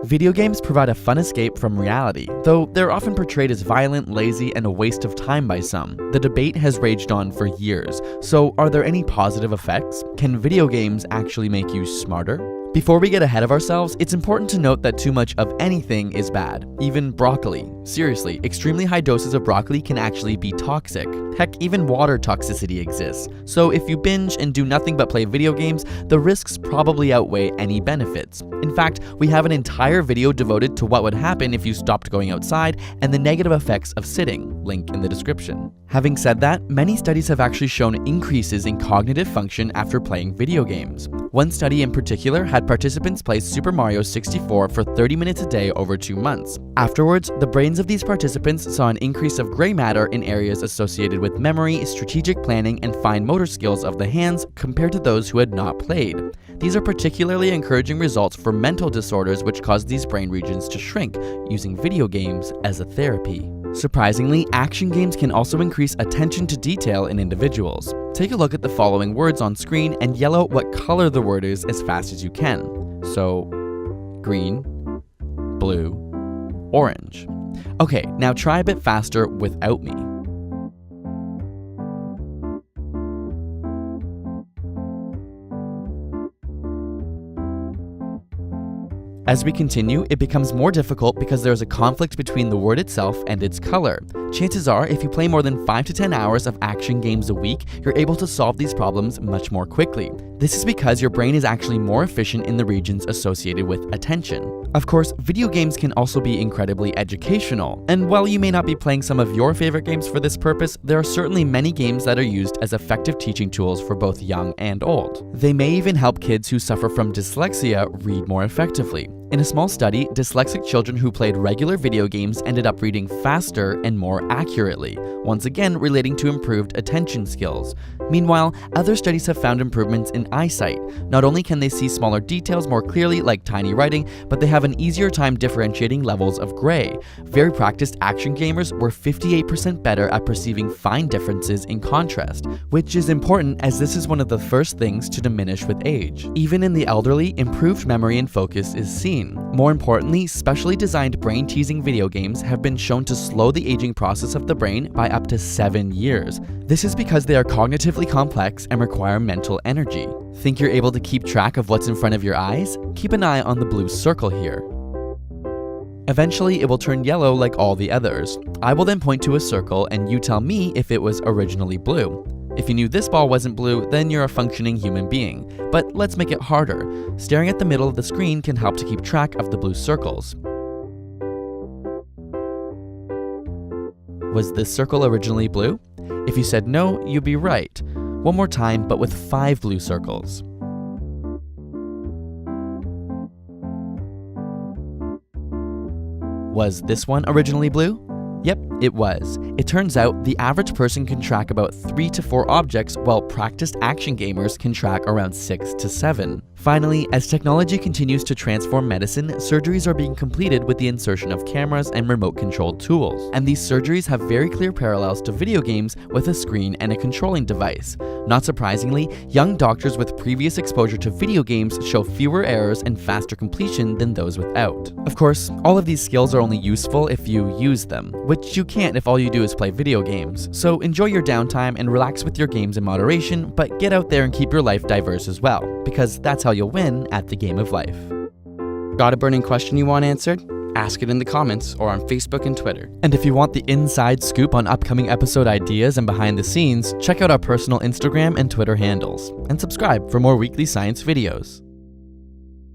Video games provide a fun escape from reality, though they're often portrayed as violent, lazy, and a waste of time by some. The debate has raged on for years, so are there any positive effects? Can video games actually make you smarter? Before we get ahead of ourselves, it's important to note that too much of anything is bad, even broccoli. Seriously, extremely high doses of broccoli can actually be toxic. Heck, even water toxicity exists. So if you binge and do nothing but play video games, the risks probably outweigh any benefits. In fact, we have an entire video devoted to what would happen if you stopped going outside and the negative effects of sitting, link in the description. Having said that, many studies have actually shown increases in cognitive function after playing video games. One study in particular had participants play Super Mario 64 for 30 minutes a day over 2 months. Afterwards, the brains of these participants saw an increase of gray matter in areas associated with memory, strategic planning, and fine motor skills of the hands compared to those who had not played. These are particularly encouraging results for mental disorders which cause these brain regions to shrink, using video games as a therapy. Surprisingly, action games can also increase attention to detail in individuals. Take a look at the following words on screen and yell out what color the word is as fast as you can. So, green, blue, orange. Okay, now try a bit faster without me. As we continue, it becomes more difficult because there is a conflict between the word itself and its color. Chances are, if you play more than 5 to 10 hours of action games a week, you're able to solve these problems much more quickly. This is because your brain is actually more efficient in the regions associated with attention. Of course, video games can also be incredibly educational, and while you may not be playing some of your favorite games for this purpose, there are certainly many games that are used as effective teaching tools for both young and old. They may even help kids who suffer from dyslexia read more effectively. In a small study, dyslexic children who played regular video games ended up reading faster and more accurately, once again relating to improved attention skills. Meanwhile, other studies have found improvements in eyesight. Not only can they see smaller details more clearly, like tiny writing, but they have an easier time differentiating levels of gray. Very practiced action gamers were 58% better at perceiving fine differences in contrast, which is important as this is one of the first things to diminish with age. Even in the elderly, improved memory and focus is seen. More importantly, specially designed brain-teasing video games have been shown to slow the aging process of the brain by up to 7 years. This is because they are cognitively complex and require mental energy. Think you're able to keep track of what's in front of your eyes? Keep an eye on the blue circle here. Eventually, it will turn yellow like all the others. I will then point to a circle and you tell me if it was originally blue. If you knew this ball wasn't blue, then you're a functioning human being. But let's make it harder. Staring at the middle of the screen can help to keep track of the blue circles. Was this circle originally blue? If you said no, you'd be right. One more time, but with 5 blue circles. Was this one originally blue? Yep, it was. It turns out the average person can track about 3 to 4 objects, while practiced action gamers can track around 6 to 7. Finally, as technology continues to transform medicine, surgeries are being completed with the insertion of cameras and remote-controlled tools. And these surgeries have very clear parallels to video games with a screen and a controlling device. Not surprisingly, young doctors with previous exposure to video games show fewer errors and faster completion than those without. Of course, all of these skills are only useful if you use them, which you can't if all you do is play video games. So enjoy your downtime and relax with your games in moderation, but get out there and keep your life diverse as well, because that's how you'll win at the game of life. Got a burning question you want answered? Ask it in the comments or on Facebook and Twitter. And if you want the inside scoop on upcoming episode ideas and behind the scenes, check out our personal Instagram and Twitter handles. And subscribe for more weekly science videos.